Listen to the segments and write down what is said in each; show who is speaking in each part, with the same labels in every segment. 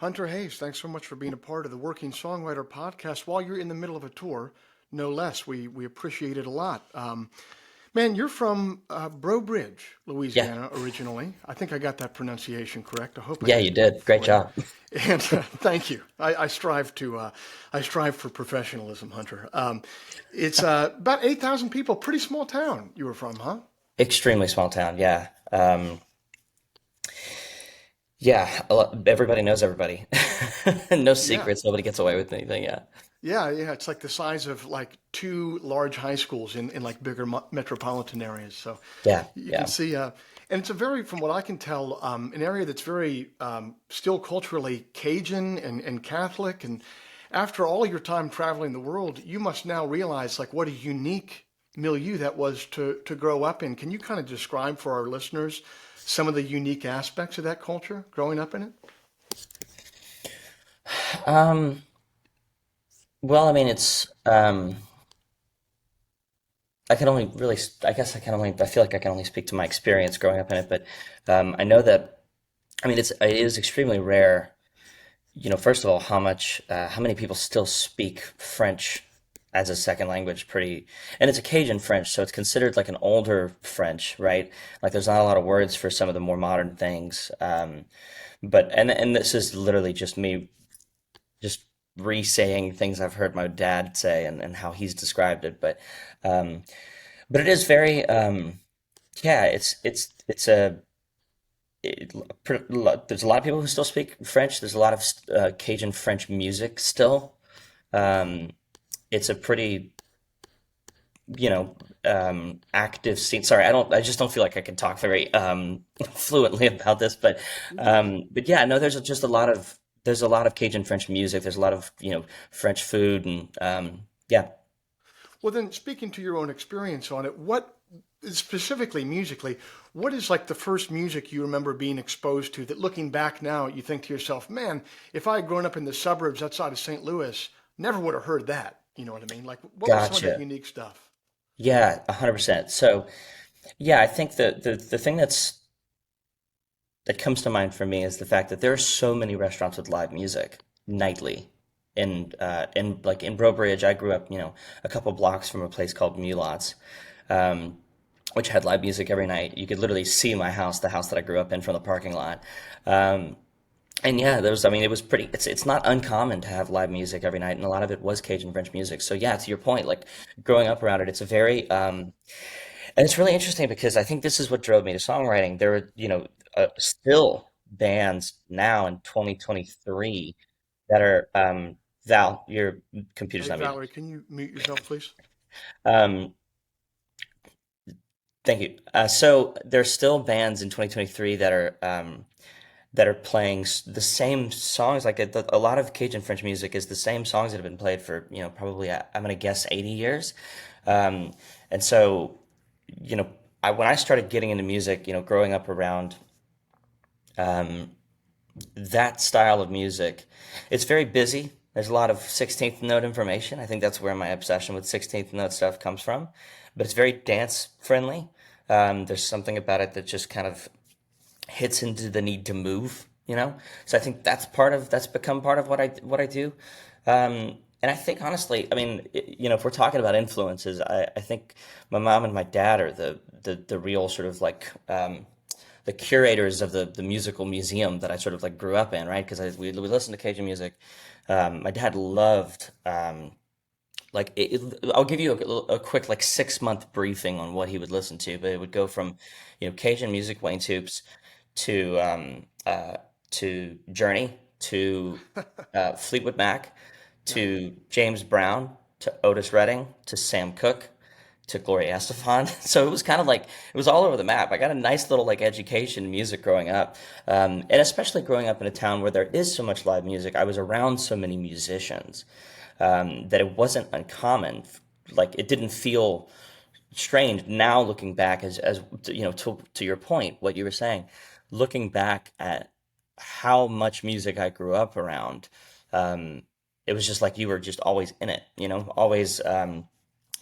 Speaker 1: Hunter Hayes, thanks so much for being a part of the Working Songwriter podcast while you're in the middle of a tour, no less. We appreciate it a lot. Man, you're from Breaux Bridge,
Speaker 2: Yeah,
Speaker 1: Louisiana, originally. I think I got that pronunciation correct. I hope I
Speaker 2: yeah,
Speaker 1: did
Speaker 2: you did. Great
Speaker 1: for you.
Speaker 2: job.
Speaker 1: And thank you. I strive for professionalism, Hunter. It's about 8,000 people, pretty small town you were from, huh?
Speaker 2: Extremely small town. Yeah. Yeah, everybody knows everybody. No
Speaker 1: Yeah.
Speaker 2: secrets. Nobody gets away with anything. Yeah.
Speaker 1: Yeah, yeah, it's like the size of like two large high schools in like bigger metropolitan areas. So
Speaker 2: Yeah.
Speaker 1: you can
Speaker 2: Yeah.
Speaker 1: see, and it's a very, from what I can tell, an area that's very still culturally Cajun and Catholic. And after all your time traveling the world, you must now realize like what a unique milieu that was to grow up in. Can you kind of describe for our listeners some of the unique aspects of that culture growing up in it?
Speaker 2: Um, well, I mean, I can only really, I guess I feel like I can only speak to my experience growing up in it, but I know that, I mean, it is extremely rare. First of all, how many people still speak French as a second language? And it's a Cajun French, so it's considered like an older French, right? Like there's not a lot of words for some of the more modern things. And this is literally just me just re-saying things I've heard my dad say and how he's described it. Um, but it is very, yeah, it's a it, there's a lot of people who still speak French. There's a lot of Cajun French music still. Um, it's a pretty, active scene. Sorry, I just don't feel like I can talk very fluently about this, but yeah, no, there's a lot of Cajun French music. There's a lot of, French food and yeah.
Speaker 1: Well, then, speaking to your own experience on it, what specifically musically, what is like the first music you remember being exposed to that looking back now, you think to yourself, man, if I had grown up in the suburbs outside of St. Louis, never would have heard that. You know what I mean? Like, what was some of that
Speaker 2: Gotcha.
Speaker 1: unique stuff?
Speaker 2: Yeah, 100%. So yeah, I think the thing that comes to mind for me is the fact that there are so many restaurants with live music nightly. In Breaux Bridge, I grew up, a couple blocks from a place called Mulots, um, which had live music every night. You could literally see my house, the house that I grew up in, from the parking lot. Um, and yeah, I mean, it's not uncommon to have live music every night, and a lot of it was Cajun French music. So yeah, to your point, like growing up around it, and it's really interesting because I think this is what drove me to songwriting. There are, still bands now in 2023 that are, Val, your computer's
Speaker 1: Hey,
Speaker 2: not muted.
Speaker 1: Valerie, can you mute yourself, please?
Speaker 2: Um, Thank you. So there's still bands in 2023 that are playing the same songs. Like a lot of Cajun French music is the same songs that have been played for, probably I'm gonna guess 80 years. Um, and so, you know, when I started getting into music, growing up around that style of music, it's very busy. There's a lot of 16th note information. I think that's where my obsession with 16th note stuff comes from. But it's very dance friendly. There's something about it that just kind of hits into the need to move. So I think that's become part of what I do. And I think honestly, I mean, if we're talking about influences, I think my mom and my dad are the real sort of like the curators of the musical museum that I sort of like grew up in, right? Because we listened to Cajun music. My dad loved I'll give you a quick like 6 month briefing on what he would listen to, but it would go from Cajun music, Wayne Toops, to Journey, to Fleetwood Mac,
Speaker 1: Yeah.
Speaker 2: to James Brown, to Otis Redding, to Sam Cooke, to Gloria Estefan. So it was kind of like it was all over the map. I got a nice little like education in music growing up, and especially growing up in a town where there is so much live music. I was around so many musicians that it wasn't uncommon. Like it didn't feel strange now looking back as to your point, what you were saying, looking back at how much music I grew up around. Um, it was just like you were just always in it, always.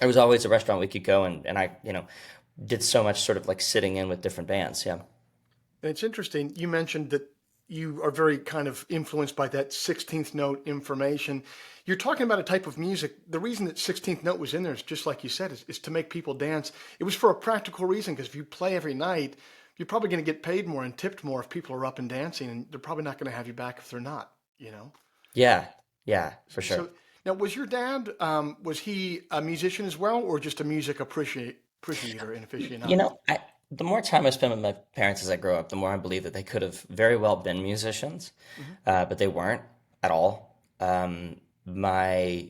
Speaker 2: There was always a restaurant we could go and I, did so much sort of like sitting in with different bands. Yeah.
Speaker 1: And it's interesting. You mentioned that you are very kind of influenced by that 16th note information. You're talking about a type of music. The reason that 16th note was in there is just like you said, is to make people dance. It was for a practical reason because if you play every night, you're probably going to get paid more and tipped more if people are up and dancing, and they're probably not going to have you back if they're not, you know?
Speaker 2: Yeah, yeah, for sure.
Speaker 1: So now, was your dad, was he a musician as well, or just a music appreciator and
Speaker 2: You
Speaker 1: aficionado?
Speaker 2: know, the more time I spend with my parents as I grow up, the more I believe that they could have very well been musicians,
Speaker 1: Hmm.
Speaker 2: but they weren't at all. My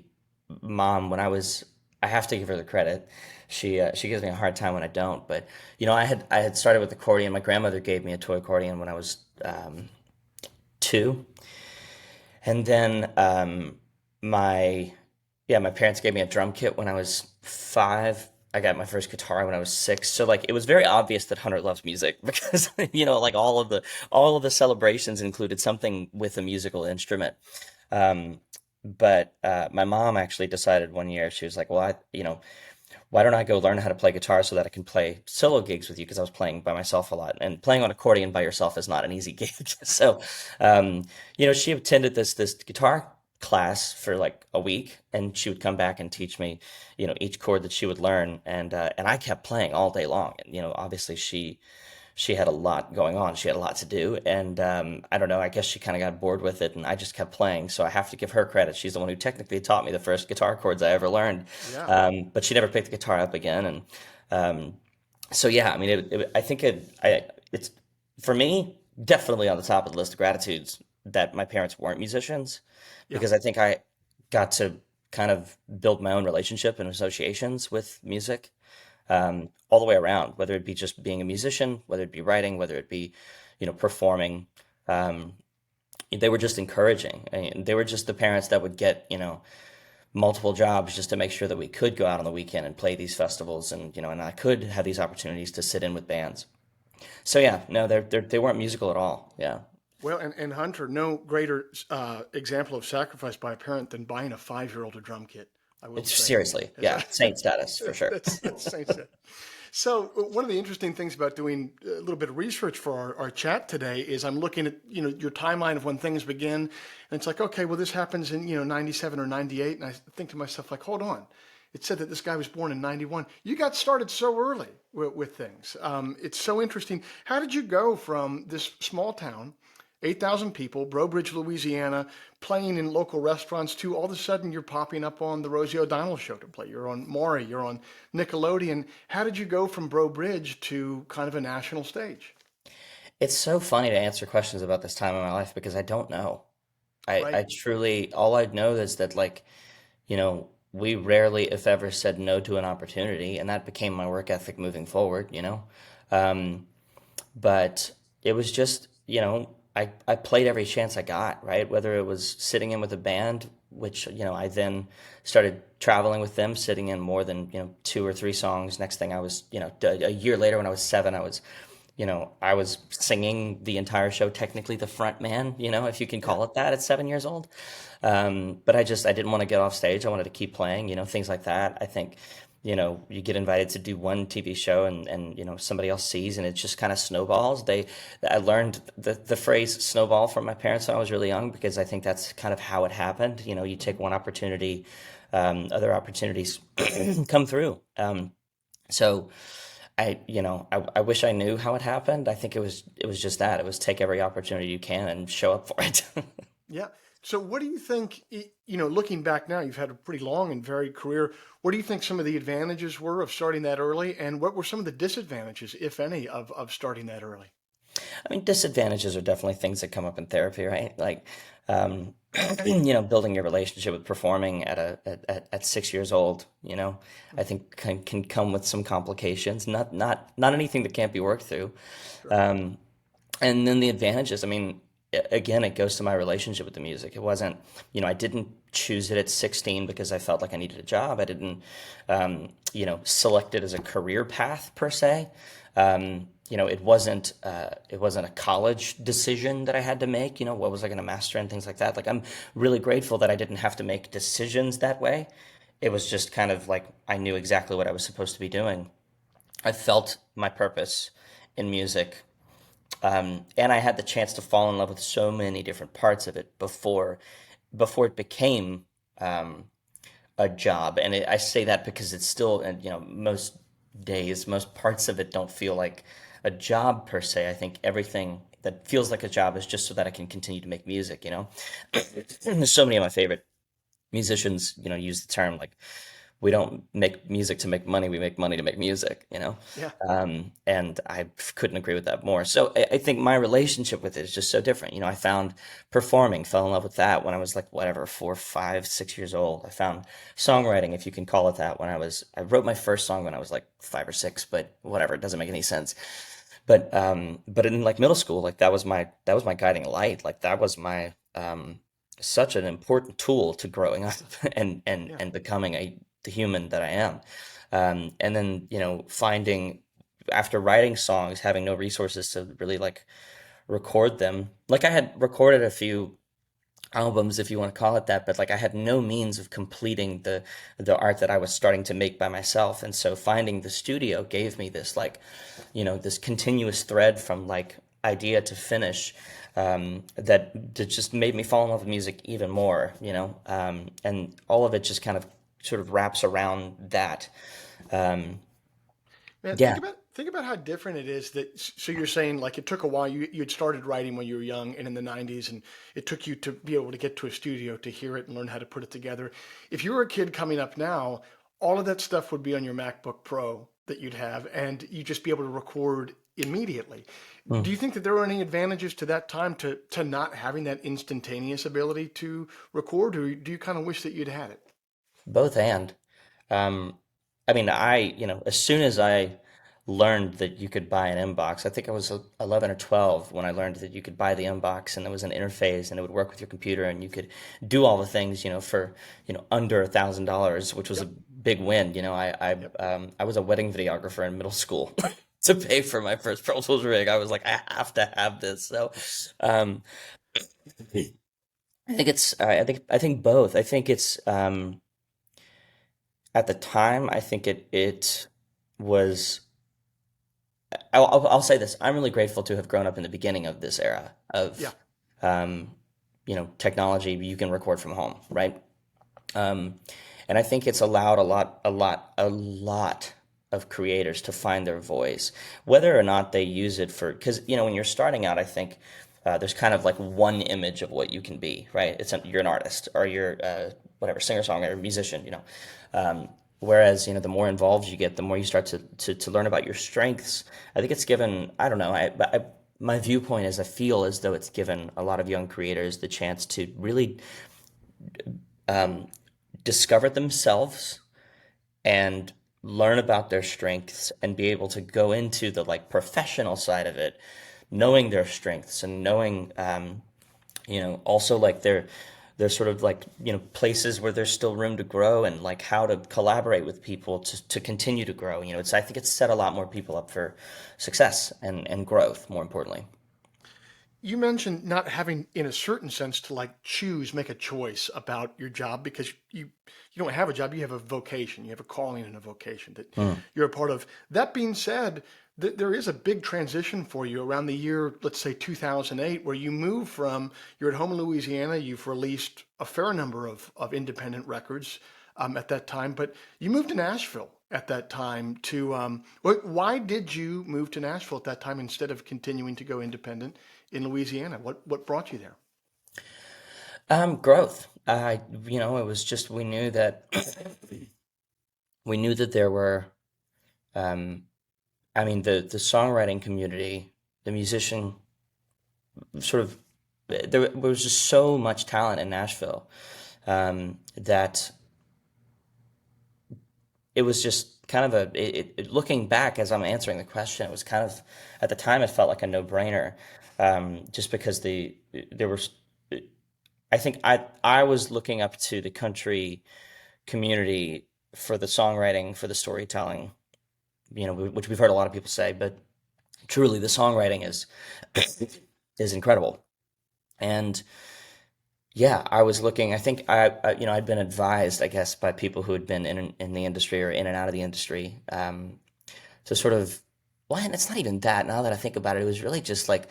Speaker 2: mom, when I have to give her the credit. She gives me a hard time when I don't. But I had started with accordion. My grandmother gave me a toy accordion when I was 2, and then my my parents gave me a drum kit when I was 5. I got my first guitar when I was 6. So like it was very obvious that Hunter loves music because like all of the celebrations included something with a musical instrument. Um, but my mom actually decided one year, she was like, "Well, why don't I go learn how to play guitar so that I can play solo gigs with you?" Because I was playing by myself a lot, and playing on accordion by yourself is not an easy gig. So, she attended this guitar class for like a week, and she would come back and teach me, each chord that she would learn, and I kept playing all day long. And obviously she had a lot going on. She had a lot to do, and I don't know. I guess she kind of got bored with it, and I just kept playing. So I have to give her credit. She's the one who technically taught me the first guitar chords I ever learned,
Speaker 1: Yeah.
Speaker 2: but she never picked the guitar up again. And so yeah, I mean, I think it's for me definitely on the top of the list of gratitudes that my parents weren't musicians,
Speaker 1: Yeah.
Speaker 2: because I think I got to kind of build my own relationship and associations with music, all the way around, whether it be just being a musician, whether it be writing, whether it be, performing. Um, they were just encouraging. And they were just the parents that would get, multiple jobs just to make sure that we could go out on the weekend and play these festivals, and I could have these opportunities to sit in with bands. So yeah, no, they weren't musical at all. Yeah.
Speaker 1: Well, and Hunter, no greater example of sacrifice by a parent than buying a 5-year-old a drum kit. I will
Speaker 2: It's
Speaker 1: say,
Speaker 2: seriously,
Speaker 1: as
Speaker 2: yeah, saint status for sure.
Speaker 1: that's Saint said. So one of the interesting things about doing a little bit of research for our chat today is I'm looking at your timeline of when things begin, and it's like, okay, well, this happens in 97 or 98, and I think to myself like, hold on, it said that this guy was born in 91. You got started so early with things. It's so interesting. How did you go from this small town, 8,000 people, Breaux Bridge, Louisiana, playing in local restaurants, to all of a sudden you're popping up on the Rosie O'Donnell show to play? You're on Maury, you're on Nickelodeon. How did you go from Breaux Bridge to kind of a national stage?
Speaker 2: It's so funny to answer questions about this time in my life because I don't know. I
Speaker 1: Right?
Speaker 2: truly, all I know is that, like, we rarely, if ever, said no to an opportunity, and that became my work ethic moving forward. Um, but it was just, I played every chance I got, right? Whether it was sitting in with a band, which, I then started traveling with them, sitting in more than, 2 or 3 songs. Next thing I was, a year later when I was 7, I was singing the entire show, technically the front man, if you can
Speaker 1: Yeah.
Speaker 2: call it that at 7 years old. But I didn't want to get off stage. I wanted to keep playing, things like that. I think, you get invited to do one TV show, and somebody else sees, and it just kind of snowballs. I learned the phrase snowball from my parents when I was really young, because I think that's kind of how it happened. You take one opportunity, other opportunities come through. So I wish I knew how it happened. I think it was just that. It was take every opportunity you can and show up for it.
Speaker 1: Yeah. So what do you think, looking back now, you've had a pretty long and varied career. What do you think some of the advantages were of starting that early? And what were some of the disadvantages, if any, of starting that early?
Speaker 2: I mean, disadvantages are definitely things that come up in therapy, right? Like, um, building your relationship with performing at 6 years old, I think can come with some complications. Not anything that can't be worked through.
Speaker 1: Sure.
Speaker 2: Um, and then the advantages, I mean, again, it goes to my relationship with the music. It wasn't, I didn't choose it at 16 because I felt like I needed a job. I didn't, select it as a career path per se. It wasn't a college decision that I had to make. What was I going to master and things like that. Like, I'm really grateful that I didn't have to make decisions that way. It was just kind of like I knew exactly what I was supposed to be doing. I felt my purpose in music And I had the chance to fall in love with so many different parts of it before it became um, a job. And I say that because it's still, and most days, most parts of it don't feel like a job per se. I think everything that feels like a job is just so that I can continue to make music. There's so many of my favorite musicians, use the term like we don't make music to make money, we make money to make music.
Speaker 1: Yeah.
Speaker 2: And I couldn't agree with that more. So I think my relationship with it is just so different. I found performing, fell in love with that when I was like whatever, 4, 5, 6 years old. I found songwriting, if you can call it that, I wrote my first song when I was like 5 or 6, but whatever, it doesn't make any sense. But in like middle school, like that was my guiding light. Like that was my such an important tool to growing up and and
Speaker 1: Yeah.
Speaker 2: and becoming the human that I am. And then finding after writing songs, having no resources to really like record them. Like I had recorded a few albums, if you want to call it that, but like I had no means of completing the art that I was starting to make by myself. And so finding the studio gave me this like, this continuous thread from like idea to finish, that just made me fall in love with music even more. And all of it just kind of sort of wraps around that. Um,
Speaker 1: Man,
Speaker 2: yeah.
Speaker 1: think about how different it is that so you're saying like it took a while you had started writing when you were young and in the 90s and it took you to be able to get to a studio to hear it and learn how to put it together. If you were a kid coming up now, all of that stuff would be on your MacBook Pro that you'd have and you'd just be able to record immediately. Do
Speaker 2: Mm.
Speaker 1: you think that there were any advantages to that time to not having that instantaneous ability to record, or do you kind of wish that you'd had it?
Speaker 2: Both and. Um, I mean, as soon as I learned that you could buy an inbox, I think I was 11 or 12 when I learned that you could buy the inbox and there was an interface and it would work with your computer and you could do all the things, for, under $1,000, which was a
Speaker 1: Yep.
Speaker 2: big win.
Speaker 1: Yep.
Speaker 2: I was a wedding videographer in middle school to pay for my first Pro Tools rig. I was like, I have to have this. So, um, I think both. I think it's, at the time, I think it was. I'll say this. I'm really grateful to have grown up in the beginning of this era
Speaker 1: Yeah.
Speaker 2: of, um, technology. You can record from home, right? Um, and I think it's allowed a lot of creators to find their voice, whether or not they use it for. Because when you're starting out, I think there's kind of like one image of what you can be, right? You're an artist or you're whatever singer songwriter musician, whereas the more involved you get, the more you start to learn about your strengths. I think it's given, I don't know, my viewpoint is I feel as though it's given a lot of young creators the chance to really um, discover themselves and learn about their strengths and be able to go into the like professional side of it, knowing their strengths and knowing also like there's sort of like places where there's still room to grow and like how to collaborate with people to continue to grow. I think it's set a lot more people up for success and growth, more importantly.
Speaker 1: You mentioned not having, in a certain sense, to like make a choice about your job because you don't have a job, you have a vocation, you have a calling and a vocation that
Speaker 2: Mm.
Speaker 1: you're a part of. That being said, there is a big transition for you around the year, let's say 2008, where you move from you're at home in Louisiana, you've released a fair number of independent records at that time, but you moved to Nashville at that time to why did you move to Nashville at that time instead of continuing to go independent in Louisiana? What brought you there?
Speaker 2: Growth. It was just we knew that there were. Um, I mean, the songwriting community, the musician sort of, there was just so much talent in Nashville, that it was just kind of looking back as I'm answering the question, it was kind of, at the time, it felt like a no-brainer, just because there was, I think I was looking up to the country community for the songwriting, for the storytelling, which we've heard a lot of people say, but truly the songwriting is incredible. And yeah, I was looking. I think I'd been advised, I guess, by people who had been in the industry or in and out of the industry, to sort of well, and it's not even that. Now that I think about it, it was really just like,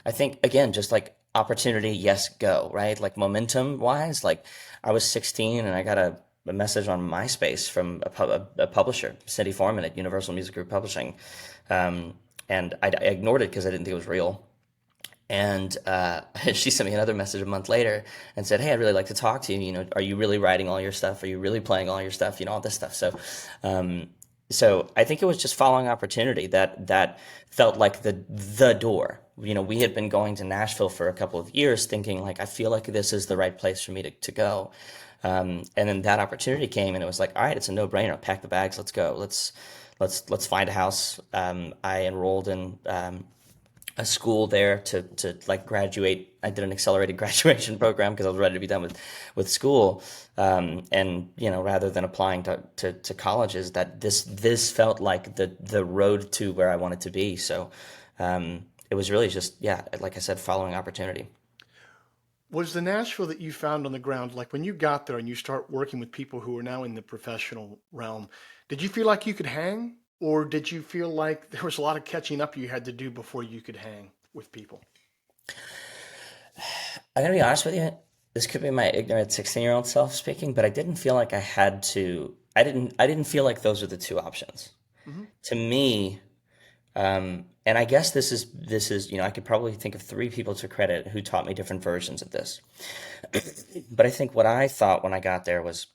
Speaker 2: I think again, just like opportunity, yes, go, right? Like momentum wise, like I was 16 and I got a message on MySpace from a publisher, Cindy Foreman at Universal Music Group Publishing, um, and I ignored it because I didn't think it was real. And she sent me another message a month later and said, "Hey, I'd really like to talk to you. You know, are you really writing all your stuff? Are you really playing all your stuff? You know, all this stuff." Um, so I think it was just following opportunity that felt like the door. You know, we had been going to Nashville for a couple of years, thinking like, I feel like this is the right place for me to go. And then that opportunity came, and it was like, all right, it's a no brainer. Pack the bags, let's go. Let's find a house. I enrolled in a school there to like graduate. I did an accelerated graduation program because I was ready to be done with school. And you know, rather than applying to colleges, that this felt like the road to where I wanted to be. So it was really just, yeah, like I said, following opportunity.
Speaker 1: Was the Nashville that you found on the ground, like when you got there and you start working with people who are now in the professional realm, did you feel like you could hang? Or did you feel like there was a lot of catching up you had to do before you could hang with people?
Speaker 2: I'm gonna be honest with you. This could be my ignorant 16-year-old self speaking, but I didn't feel like I had to. I didn't feel like those are the two options.
Speaker 1: Hmm.
Speaker 2: To me, and I guess this is, you know, I could probably think of three people to credit who taught me different versions of this. But I think what I thought when I got there was,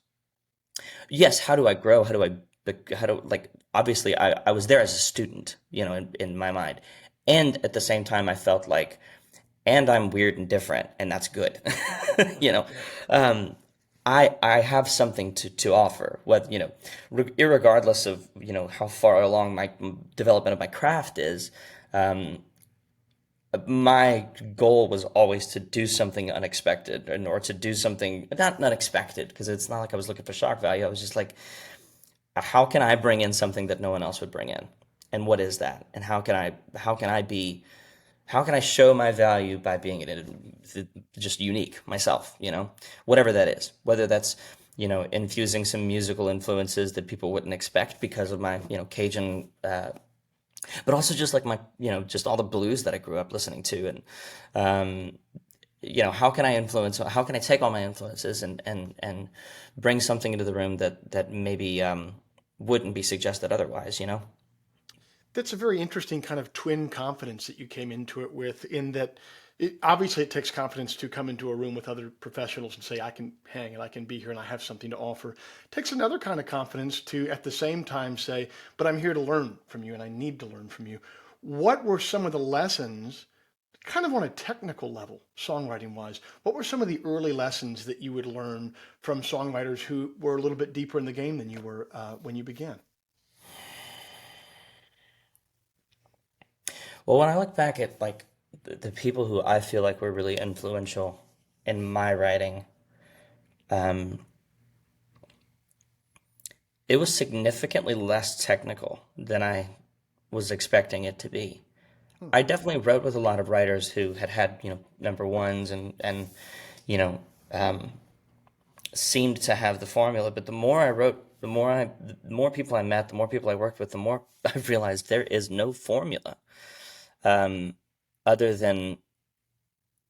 Speaker 2: yes, how do I grow? How do, like, obviously I was there as a student, you know, in my mind. And at the same time, I felt like, and I'm weird and different, and that's good. You know,
Speaker 1: Yeah.
Speaker 2: um, I have something to offer, what, you know, irregardless of, you know, how far along my development of my craft is. Um, my goal was always to do something unexpected, and or to do something not unexpected, because it's not like I was looking for shock value. I was just like, how can I bring in something that no one else would bring in, and what is that, and how can I show my value by being just unique myself, you know, whatever that is, whether that's, you know, infusing some musical influences that people wouldn't expect because of my, you know, Cajun, but also just like my, you know, just all the blues that I grew up listening to. And, um, you know, how can I take all my influences and bring something into the room that maybe, wouldn't be suggested otherwise, you know?
Speaker 1: That's a very interesting kind of twin confidence that you came into it with, in that obviously it takes confidence to come into a room with other professionals and say, I can hang and I can be here and I have something to offer. It takes another kind of confidence to at the same time say, but I'm here to learn from you and I need to learn from you. What were some of the lessons, kind of on a technical level, songwriting wise? What were some of the early lessons that you would learn from songwriters who were a little bit deeper in the game than you were when you began?
Speaker 2: Well, when I look back at like the people who I feel like were really influential in my writing, um, it was significantly less technical than I was expecting it to be.
Speaker 1: Hmm.
Speaker 2: I definitely wrote with a lot of writers who had, you know, number ones and you know, um, seemed to have the formula. But the more I wrote, the more people I met, the more people I worked with, the more I realized there is no formula. Um, other than,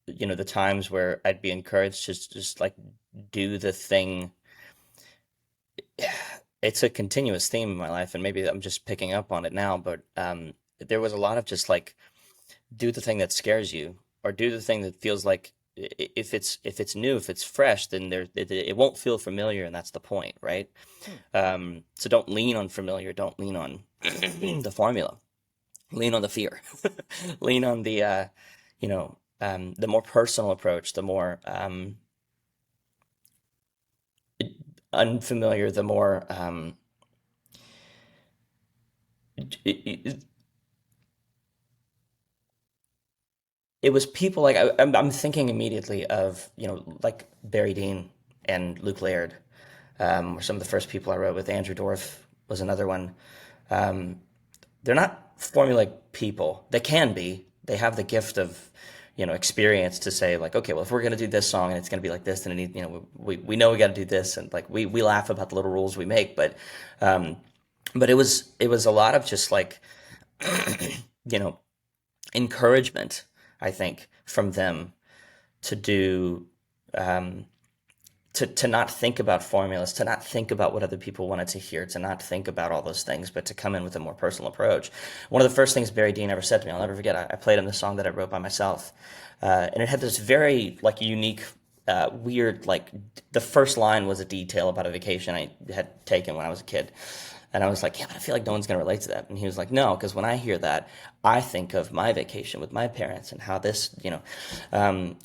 Speaker 2: you know, the times where I'd be encouraged to just like do the thing. It's a continuous theme in my life, and maybe I'm just picking up on it now, but there was a lot of just like, do the thing that scares you, or do the thing that feels like, if it's new, if it's fresh, then it won't feel familiar, and that's the point, right?
Speaker 1: Hmm.
Speaker 2: So don't lean on familiar, don't lean on the formula, lean on the fear, lean on the you know, the more personal approach, the more unfamiliar, the more it, it was people like I'm thinking immediately of, you know, like Barry Dean and Luke Laird, were some of the first people I wrote with. Andrew Dorff was another one. Um, they're not formulaic people. They can be. They have the gift of, you know, experience to say like, okay, well, if we're gonna do this song and it's gonna be like this, then it need, you know, we know we got to do this, and like we laugh about the little rules we make, but it was a lot of just like you know, encouragement, I think, from them to do um, to not think about formulas, to not think about what other people wanted to hear, to not think about all those things, but to come in with a more personal approach. One of the first things Barry Dean ever said to me, I'll never forget. I played him the song that I wrote by myself, and it had this very like unique, weird like the first line was a detail about a vacation I had taken when I was a kid. And I was like, yeah, but I feel like no one's going to relate to that. And he was like, no, because when I hear that, I think of my vacation with my parents and how this,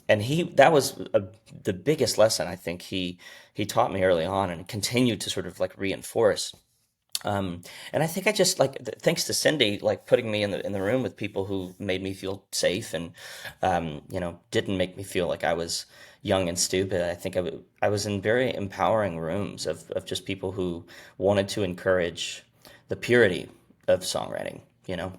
Speaker 2: and that was the biggest lesson I think he taught me early on and continued to sort of like reinforce. And I think I just like thanks to Cindy, like putting me in the room with people who made me feel safe and didn't make me feel like I was young and stupid. I think I was in very empowering rooms of just people who wanted to encourage the purity of songwriting, you know.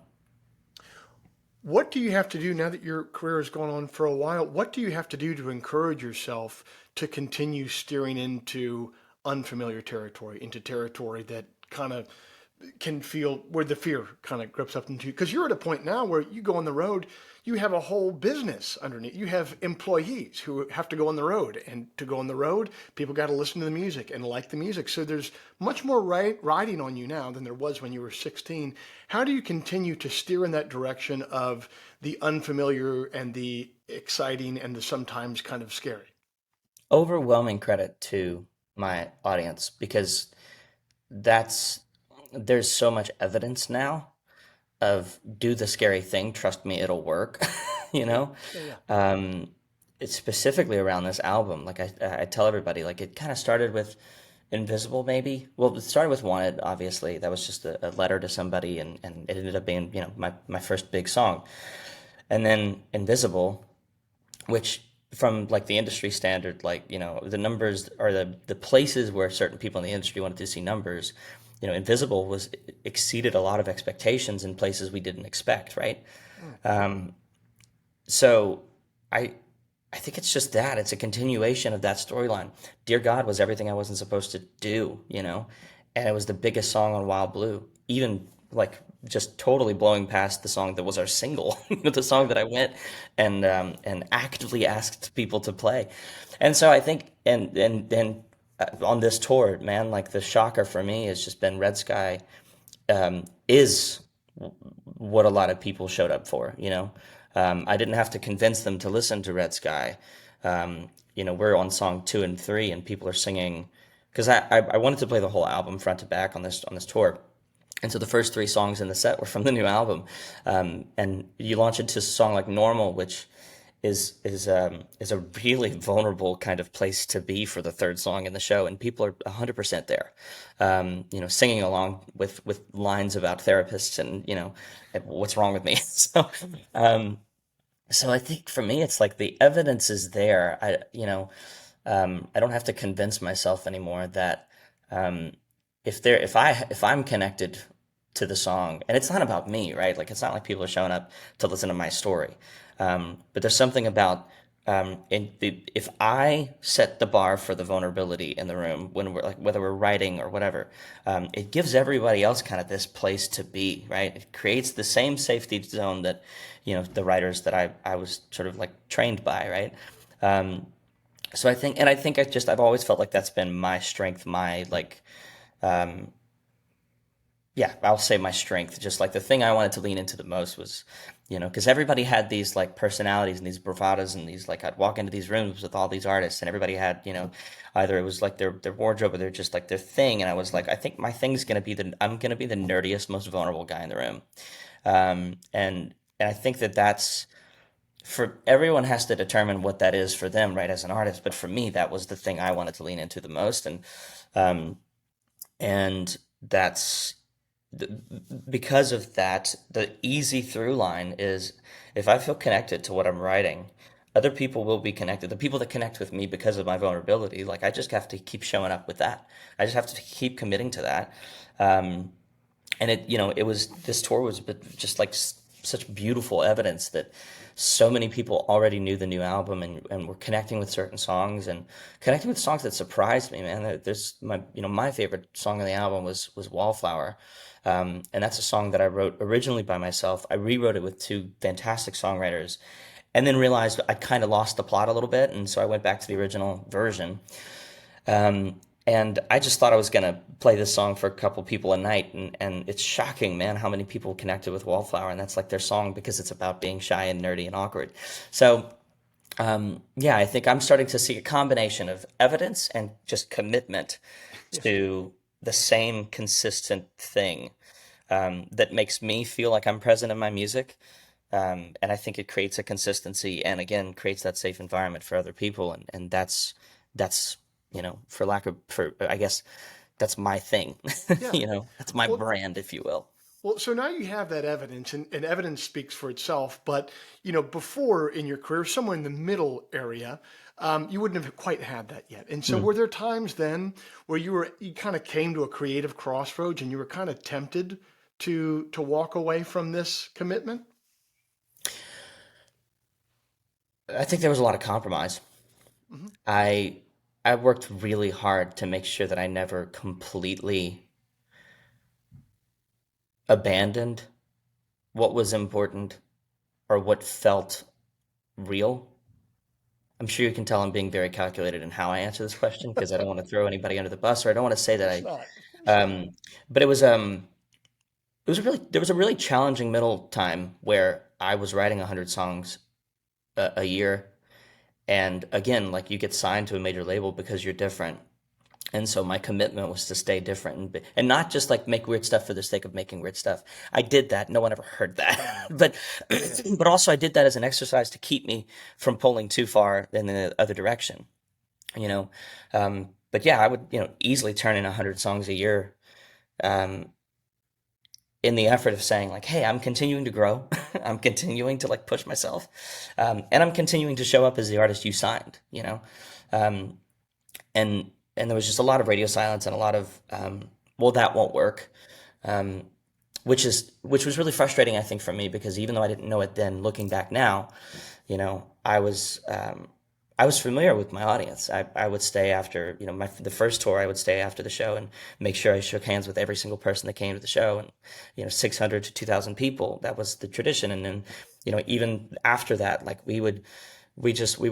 Speaker 1: What do you have to do now that your career has gone on for a while? What do you have to do to encourage yourself to continue steering into unfamiliar territory, into territory that kind of can feel where the fear kind of grips up into you? Because you're at a point now where you go on the road, you have a whole business underneath. You have employees who have to go on the road, and to go on the road, people got to listen to the music and like the music. So there's much more riding on you now than there was when you were 16. How do you continue to steer in that direction of the unfamiliar and the exciting and the sometimes kind of scary?
Speaker 2: Overwhelming credit to my audience because that's there's so much evidence now of do the scary thing, trust me, it'll work, you
Speaker 1: Yeah,
Speaker 2: know?
Speaker 1: yeah, yeah.
Speaker 2: Um, it's specifically around this album. Like I tell everybody, like it kind of started with Invisible, maybe. Well, it started with Wanted, obviously. That was just a letter to somebody, and it ended up being, my first big song. And then Invisible, which from like the industry standard, like, the numbers are the places where certain people in the industry wanted to see numbers. Invisible was exceeded a lot of expectations in places we didn't expect, right?
Speaker 1: Mm.
Speaker 2: So I I think it's just that. It's a continuation of that storyline. Dear God was everything I wasn't supposed to do, And it was the biggest song on Wild Blue. Even like just totally blowing past the song that was our single, the song
Speaker 1: Yeah.
Speaker 2: that I went and actively asked people to play. And so I think on this tour, man, like the shocker for me has just been Red Sky is what a lot of people showed up for, I didn't have to convince them to listen to Red Sky. We're on song 2 and 3, and people are singing because I wanted to play the whole album front to back on this tour. And so the first 3 songs in the set were from the new album, and you launch into a song like "Normal," which is a really vulnerable kind of place to be for the third song in the show, and people are 100% there, singing along with lines about therapists and what's wrong with me. Um, so I think for me, it's like the evidence is there. I don't have to convince myself anymore that um, if I'm connected to the song, and it's not about me, right? Like it's not like people are showing up to listen to my story, but there's something about if I set the bar for the vulnerability in the room when we're like whether we're writing or whatever, it gives everybody else kind of this place to be, right? It creates the same safety zone that the writers that I was sort of like trained by, right? Um, so I think I've always felt like that's been my strength, my like yeah, I'll say my strength. Just like the thing I wanted to lean into the most was, because everybody had these like personalities and these bravadas and these like I'd walk into these rooms with all these artists and everybody had, either it was like their wardrobe or they're just like their thing. And I was like, I think my thing's gonna be I'm gonna be the nerdiest, most vulnerable guy in the room. And I think that's for everyone has to determine what that is for them, right, as an artist. But for me, that was the thing I wanted to lean into the most, um, and that's because of that, the easy through line is if I feel connected to what I'm writing, other people will be connected. The people that connect with me because of my vulnerability, like I just have to keep showing up with that. I just have to keep committing to that. Um, and it was this tour was just like such beautiful evidence that so many people already knew the new album and were connecting with certain songs and connecting with songs that surprised me, man. There's my favorite song on the album was Wallflower, And that's a song that I wrote originally by myself. I rewrote it with two fantastic songwriters, and then realized I kind of lost the plot a little bit, and so I went back to the original version. And I just thought I was gonna play this song for a couple people a night, and it's shocking, man, how many people connected with Wallflower, and that's like their song because it's about being shy and nerdy and awkward. So yeah, I think I'm starting to see a combination of evidence and just commitment
Speaker 1: Yes.
Speaker 2: to the same consistent thing that makes me feel like I'm present in my music. And I think it creates a consistency and again creates that safe environment for other people. And that's, for lack of, for, I guess that's my thing.
Speaker 1: Yeah.
Speaker 2: That's my
Speaker 1: Well,
Speaker 2: brand, if you will.
Speaker 1: well, so now you have that evidence, and evidence speaks for itself. But before in your career, somewhere in the middle area, you wouldn't have quite had that yet. And so,
Speaker 2: Hmm.
Speaker 1: were there times then where you kind of came to a creative crossroads, and you were kind of tempted to walk away from this commitment?
Speaker 2: I think there was a lot of compromise.
Speaker 1: Hmm.
Speaker 2: I I worked really hard to make sure that I never completely abandoned what was important or what felt real. I'm sure you can tell I'm being very calculated in how I answer this question because I don't want to throw anybody under the bus, or I don't want to say
Speaker 1: Of
Speaker 2: that
Speaker 1: course
Speaker 2: I.
Speaker 1: not. Of course not.
Speaker 2: But it was a really there was a really challenging middle time where I was writing 100 songs a year, and again, like you get signed to a major label because you're different. And so my commitment was to stay different and not just like make weird stuff for the sake of making weird stuff. I did that. No one ever heard that. But
Speaker 1: Yeah.
Speaker 2: but also I did that as an exercise to keep me from pulling too far in the other direction, you know. But yeah, I would, easily turn in 100 songs a year, um, in the effort of saying like, hey, I'm continuing to grow. I'm continuing to like push myself. And I'm continuing to show up as the artist you signed. Um, and there was just a lot of radio silence and a lot of well, that won't work, um, which was really frustrating, I think, for me because even though I didn't know it then, looking back now, I was familiar with my audience. I would stay after the first tour. I would stay after the show and make sure I shook hands with every single person that came to the show, and 600 to 2,000 people. That was the tradition, and then even after that, like we would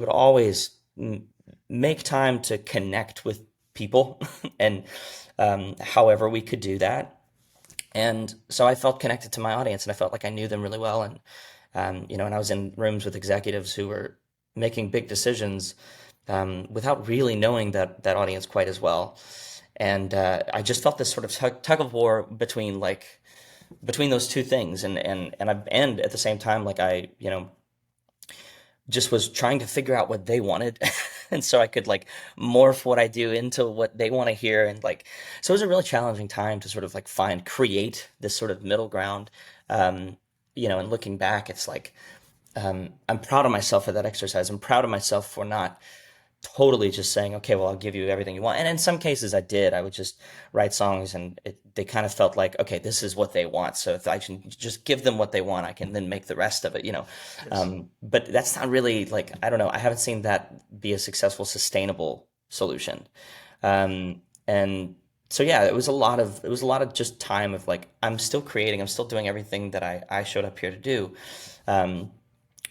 Speaker 2: always make time to connect with people, and however we could do that. And so I felt connected to my audience, and I felt like I knew them really well. And and I was in rooms with executives who were making big decisions without really knowing that audience quite as well. And I just felt this sort of tug of war between those two things, and at the same time, like I just was trying to figure out what they wanted, and so I could like morph what I do into what they want to hear, and like so it was a really challenging time to sort of like create this sort of middle ground. And looking back, it's like I'm proud of myself for that exercise. I'm proud of myself for not totally just saying, okay, well, I'll give you everything you want. And in some cases, I did. I would just write songs, and they kind of felt like, okay, this is what they want. So if I can just give them what they want, I can then make the rest of it.
Speaker 1: Yes.
Speaker 2: But that's not really like, I don't know. I haven't seen that be a successful, sustainable solution. And so yeah, it was a lot of just time of like, I'm still creating, I'm still doing everything that I showed up here to do. Um,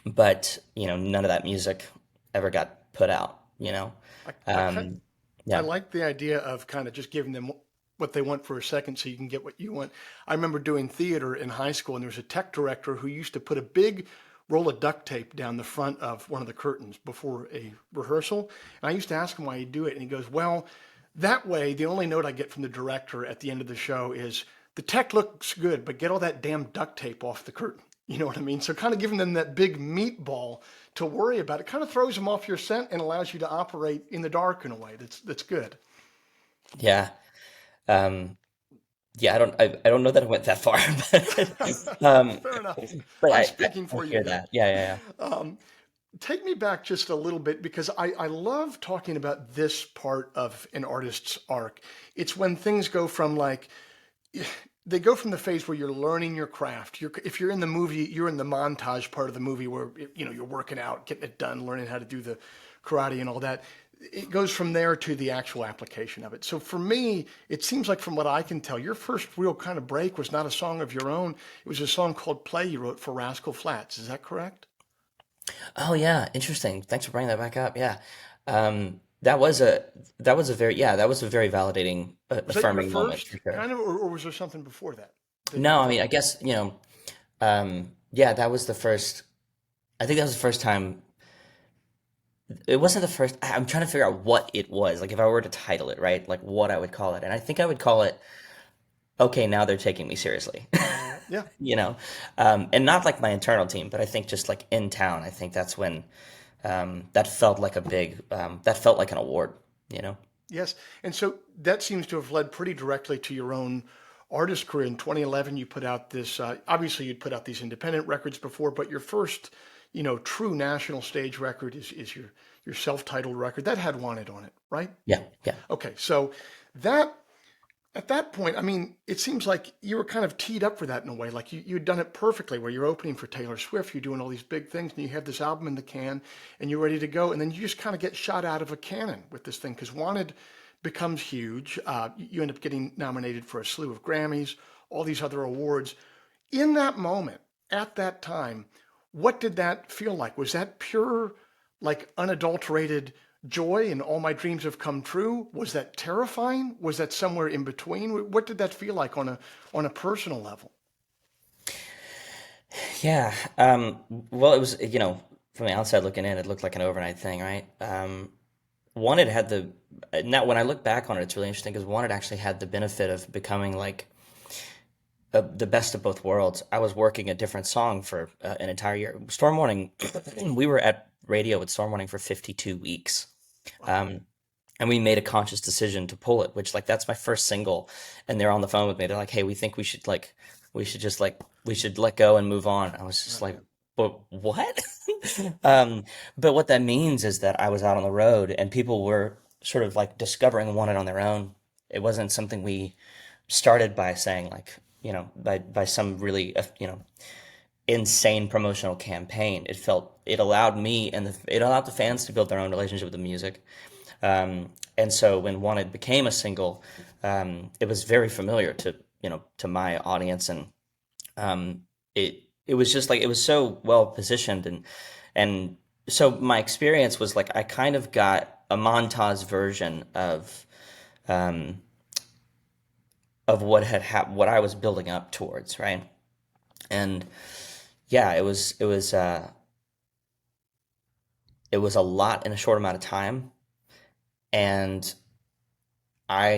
Speaker 2: but none of that music ever got put out.
Speaker 1: I, I, ki-
Speaker 2: Um,
Speaker 1: I
Speaker 2: yeah.
Speaker 1: like the idea of kind of just giving them what they want for a second so you can get what you want. I remember doing theater in high school, and there was a tech director who used to put a big roll of duct tape down the front of one of the curtains before a rehearsal. And I used to ask him why he'd do it, and he goes, well, that way the only note I get from the director at the end of the show is the tech looks good, but get all that damn duct tape off the curtain. You know what I mean? So kind of giving them that big meatball to worry about, it kind of throws them off your scent and allows you to operate in the dark in a way that's good.
Speaker 2: Yeah. Um, yeah, I don't know that it went that far, but,
Speaker 1: Fair enough. I'm speaking
Speaker 2: I
Speaker 1: for you
Speaker 2: hear
Speaker 1: here.
Speaker 2: that. Yeah, yeah,
Speaker 1: Um, Take me back just a little bit because I love talking about this part of an artist's arc. It's when things go from like they go from the phase where you're learning your craft. If you're in the movie, you're in the montage part of the movie where you're working out, getting it done, learning how to do the karate and all that. It goes from there to the actual application of it. So for me, it seems like from what I can tell, your first real kind of break was not a song of your own. It was a song called "Play" you wrote for Rascal Flatts. Is that correct?
Speaker 2: Oh yeah, interesting. Thanks for bringing that back up. Yeah. That was a that was a very validating,
Speaker 1: Was that your
Speaker 2: affirming moment
Speaker 1: first
Speaker 2: for sure.
Speaker 1: kind of, or was there something before that that
Speaker 2: No,
Speaker 1: you
Speaker 2: I mean,
Speaker 1: felt?
Speaker 2: I guess, yeah, that was the first, I think that was the first time. It wasn't the first. I'm trying to figure out what it was. Like if I were to title it, right? Like what I would call it. And I think I would call it, okay, now they're taking me seriously.
Speaker 1: Yeah.
Speaker 2: You know, and not like my internal team, but I think just like in town, I think that's when that felt like a big, that felt like an award, you know?
Speaker 1: Yes. And so that seems to have led pretty directly to your own artist career. In 2011, you put out this, obviously you'd put out these independent records before, but your first, true national stage record is your self-titled record. That had Wanted on it, right?
Speaker 2: Yeah, yeah.
Speaker 1: Okay. So that, at that point, I mean, it seems like you were kind of teed up for that in a way. Like you'd done it perfectly where you're opening for Taylor Swift, you're doing all these big things, and you have this album in the can and you're ready to go. And then you just kind of get shot out of a cannon with this thing because Wanted becomes huge. You end up getting nominated for a slew of Grammys, all these other awards. In that moment, at that time, what did that feel like? Was that pure, like unadulterated joy and all my dreams have come true? Was that terrifying? Was that somewhere in between? What did that feel like on a personal level?
Speaker 2: Yeah. Well, it was, from the outside looking in, it looked like an overnight thing, right? Wanted had the, now when I look back on it, it's really interesting because Wanted actually had the benefit of becoming like the best of both worlds. I was working a different song for an entire year. Storm Warning, we were at radio with Storm Warning for 52 weeks.
Speaker 1: Wow.
Speaker 2: Um, and we made a conscious decision to pull it, which like that's my first single. And they're on the phone with me. They're like, "Hey, we think we should just like, we should let go and move on." I was just
Speaker 1: Right.
Speaker 2: like, "But what?" um, but what that means is that I was out on the road and people were sort of like discovering Wanted on their own. It wasn't something we started by saying like, by some really, insane promotional campaign. It allowed me and it allowed the fans to build their own relationship with the music. And so when Wanted became a single, it was very familiar to my audience, and it was just like it was so well positioned, and so my experience was like I kind of got a montage version um, of what I was building up towards, right? And yeah, it was a lot in a short amount of time, and I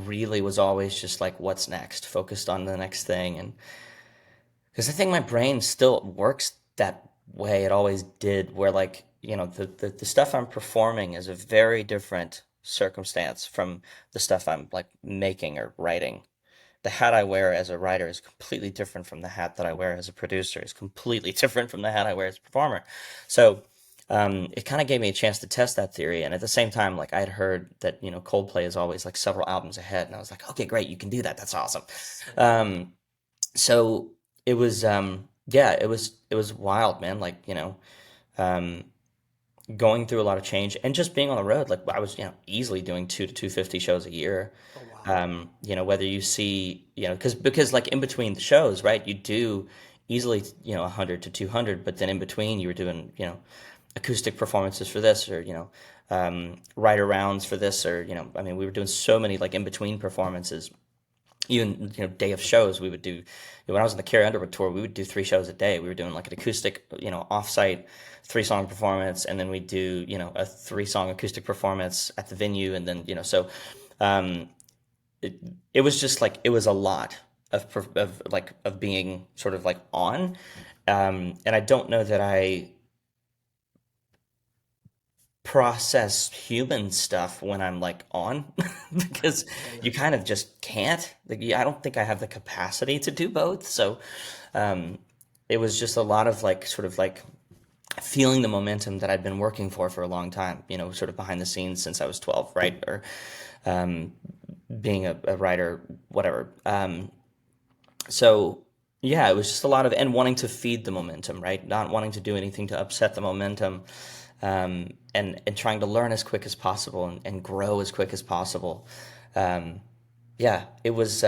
Speaker 2: really was always just like, what's next? Focused on the next thing. And because I think my brain still works that way. It always did, where like, the stuff I'm performing is a very different circumstance from the stuff I'm like making or writing. The hat I wear as a writer is completely different from the hat that I wear as a producer, is completely different from the hat I wear as a performer. So it kind of gave me a chance to test that theory. And at the same time, like I'd heard that, Coldplay is always like several albums ahead. And I was like, okay, great, you can do that. That's awesome. Um, so it was, yeah, it was wild, man. Like, um, going through a lot of change and just being on the road. Like I was, easily doing 2 to 250 shows a year.
Speaker 1: Oh, wow.
Speaker 2: Whether you see, because like in between the shows, right, you do easily, 100 to 200, but then in between you were doing, acoustic performances for this, or, writer rounds for this, or, I mean, we were doing so many like in between performances. Even, day of shows, we would do, when I was on the Carrie Underwood tour, we would do 3 shows a day. We were doing like an acoustic, offsite 3-song performance, and then we'd do, a 3-song acoustic performance at the venue. And then, um, it, it was just like, it was a lot of being sort of like on. And I don't know that I process human stuff when I'm like on because
Speaker 1: Yeah, yeah.
Speaker 2: you kind of just can't. Like, I don't think I have the capacity to do both. So um, it was just a lot of like sort of like feeling the momentum that I'd been working for a long time, sort of behind the scenes since I was 12, right? Or um, being a writer, whatever. So yeah, it was just a lot of and wanting to feed the momentum, right? Not wanting to do anything to upset the momentum, and trying to learn as quick as possible and grow as quick as possible. Um, yeah, it was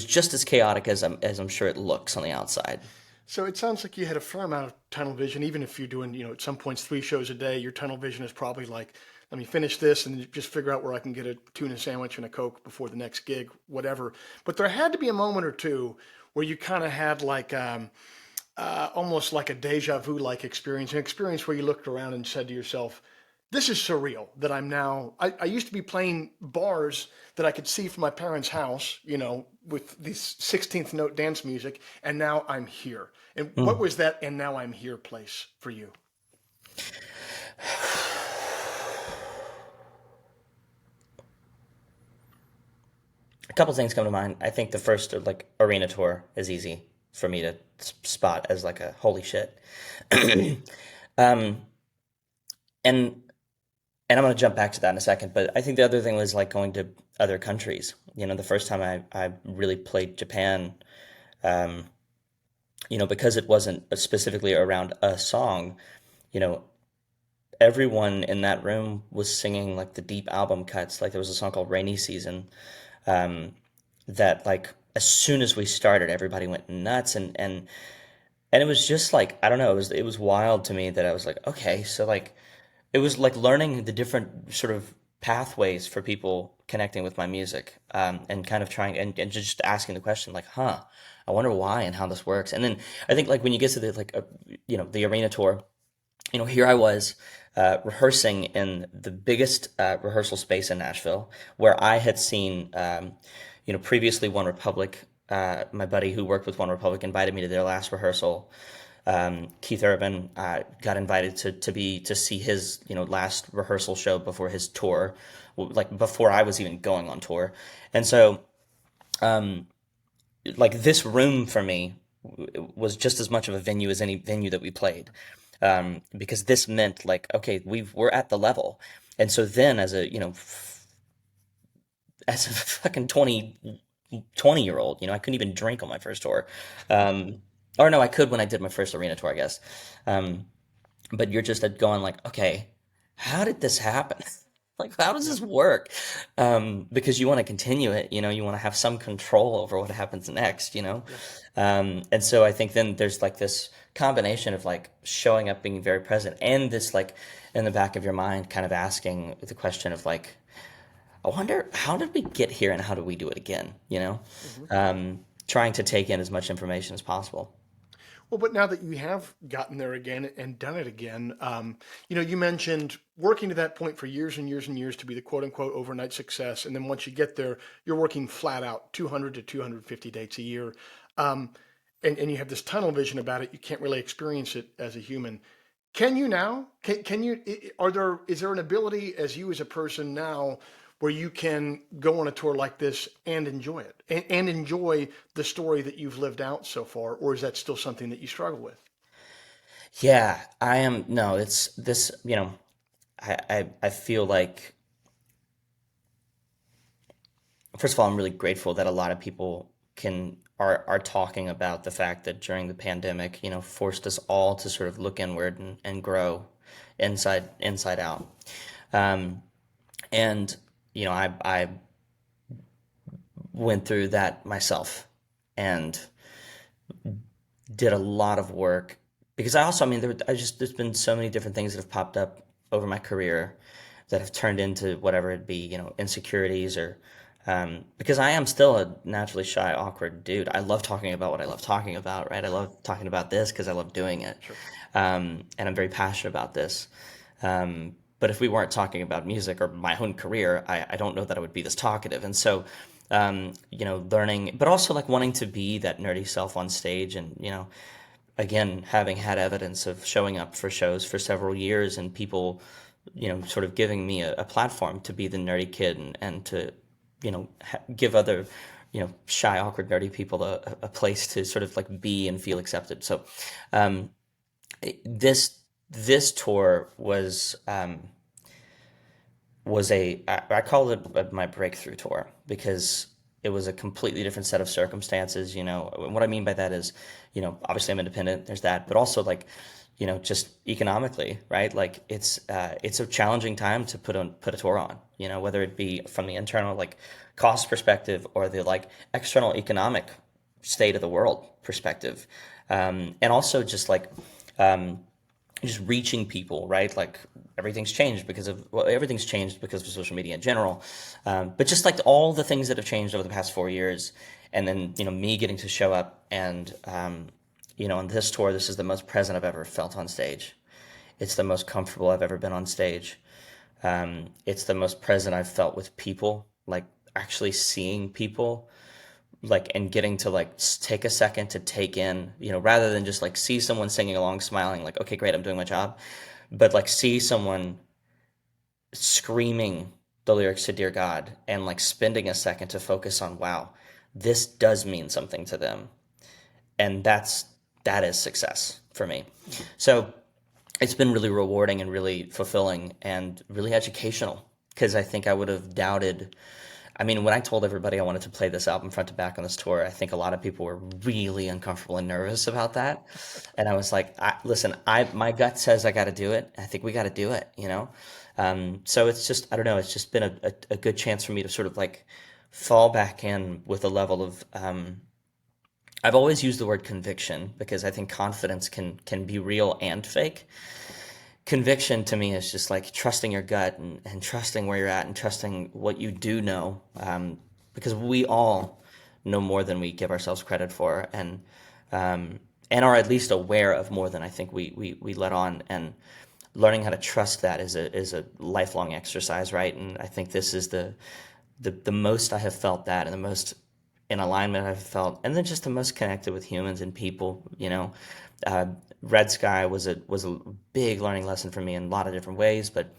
Speaker 2: just as chaotic as I'm sure it looks on the outside.
Speaker 1: So it sounds like you had a fair amount of tunnel vision, even if you're doing, at some points 3 shows a day, your tunnel vision is probably like, let me finish this and just figure out where I can get a tuna sandwich and a Coke before the next gig, whatever. But there had to be a moment or two where you kind of had like almost like a deja vu like experience, an experience where you looked around and said to yourself, this is surreal that I'm now. I used to be playing bars that I could see from my parents' house, with this 16th note dance music, and now I'm here. And what
Speaker 2: Mm.
Speaker 1: was that and now I'm here place for you?
Speaker 2: A couple things come to mind. I think the first, like arena tour, is easy for me to spot as like a holy shit. Um, and and I'm gonna jump back to that in a second, but I think the other thing was like going to other countries. The first time I really played Japan, um, because it wasn't specifically around a song, you know, everyone in that room was singing like the deep album cuts. Like there was a song called Rainy Season, um, that like as soon as we started, everybody went nuts, and it was just like I don't know, it was wild to me that I was like, okay, so like it was like learning the different sort of pathways for people connecting with my music, and kind of trying and just asking the question like, huh, I wonder why and how this works. And then I think like when you get to the like the arena tour, here I was, rehearsing in the biggest rehearsal space in Nashville, where I had seen, previously One Republic. My buddy who worked with One Republic invited me to their last rehearsal. Keith Urban got invited to see his last rehearsal show before his tour, like before I was even going on tour, and so like this room for me was just as much of a venue as any venue that we played, because this meant like okay we're at the level. And so then as a as a fucking 20 year old, I couldn't even drink on my first tour, um, or no, I could when I did my first arena tour, I guess. um, but you're just going like, okay, how did this happen? Like, how does
Speaker 1: Yeah.
Speaker 2: this work? Because you want to continue it, you want to have some control over what happens next,
Speaker 1: Yeah.
Speaker 2: and so I think then there's like this combination of like showing up, being very present, and this like in the back of your mind, kind of asking the question of like, I wonder how did we get here and how do we do it again?
Speaker 1: Mhm.
Speaker 2: Trying to take in as much information as possible.
Speaker 1: Well, but now that you have gotten there again and done it again, you mentioned working to that point for years and years and years to be the quote unquote overnight success. And then once you get there, you're working flat out 200 to 250 dates a year. Um, and you have this tunnel vision about it. You can't really experience it as a human. Can you now? Can you? Is there an ability as you as a person now where you can go on a tour like this and enjoy it and enjoy the story that you've lived out so far, or is that still something that you struggle with?
Speaker 2: Yeah, I am. No, it's this. I feel like first of all, I'm really grateful that a lot of people are talking about the fact that during the pandemic, forced us all to sort of look inward and grow inside out. Um, and I went through that myself and did a lot of work because I also, I mean, there's been so many different things that have popped up over my career that have turned into whatever it be, insecurities or, because I am still a naturally shy, awkward dude. I love talking about what I love talking about, right? I love talking about this because I love doing it.
Speaker 1: Sure.
Speaker 2: And I'm very passionate about this. But if we weren't talking about music or my own career, I don't know that I would be this talkative. And so, learning, but also like wanting to be that nerdy self on stage and, again, having had evidence of showing up for shows for several years and people, sort of giving me a platform to be the nerdy kid and to, give other, shy, awkward, nerdy people a place to sort of like be and feel accepted. So, um, this tour was, was I called it my breakthrough tour because it was a completely different set of circumstances. What I mean by that is, obviously I'm independent, there's that, but also like, just economically, right? Like it's a challenging time to put a tour on, whether it be from the internal like cost perspective or the like external economic state of the world perspective. And also just like just reaching people, right? Like everything's changed because of social media in general. But just like all the things that have changed over the past 4 years, and then me getting to show up and on this tour, this is the most present I've ever felt on stage. It's the most comfortable I've ever been on stage. It's the most present I've felt with people, like actually seeing people, like and getting to like take a second to take in, rather than just like see someone singing along, smiling, like, okay, great, I'm doing my job, but like see someone screaming the lyrics to Dear God and like spending a second to focus on, wow, this does mean something to them. And that is success for me. So it's been really rewarding and really fulfilling and really educational because I think I would have doubted. I mean, when I told everybody I wanted to play this album front to back on this tour, I think a lot of people were really uncomfortable and nervous about that. And I was like, listen, my gut says I got to do it. I think we got to do it. So it's just, I don't know, it's just been a good chance for me to sort of like fall back in with a level of, I've always used the word conviction because I think confidence can be real and fake. Conviction to me is just like trusting your gut and trusting where you're at and trusting what you do know, because we all know more than we give ourselves credit for, and are at least aware of more than I think we let on. And learning how to trust that is a lifelong exercise, right? And I think this is the most I have felt that, and the most in alignment I've felt, and then just the most connected with humans and people. Uh, Red Sky was a big learning lesson for me in a lot of different ways, but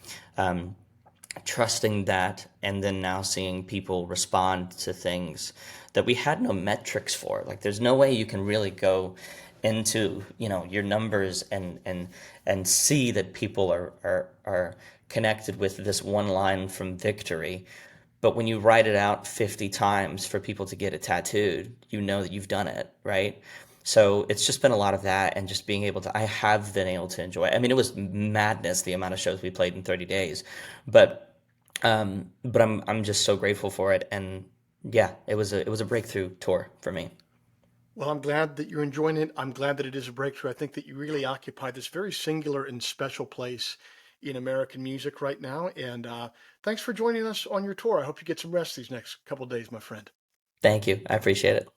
Speaker 2: trusting that, and then now seeing people respond to things that we had no metrics for. Like, there's no way you can really go into your numbers and see that people are connected with this one line from Victory. But when you write it out 50 times for people to get it tattooed, you know that you've done it, right? So it's just been a lot of that, and just being able to, I have been able to enjoy it. I mean, it was madness, the amount of shows we played in 30 days, but I'm just so grateful for it. And yeah, it was a breakthrough tour for me.
Speaker 1: Well, I'm glad that you're enjoying it. I'm glad that it is a breakthrough. I think that you really occupy this very singular and special place in American music right now. And thanks for joining us on your tour. I hope you get some rest these next couple of days, my friend.
Speaker 2: Thank you. I appreciate it.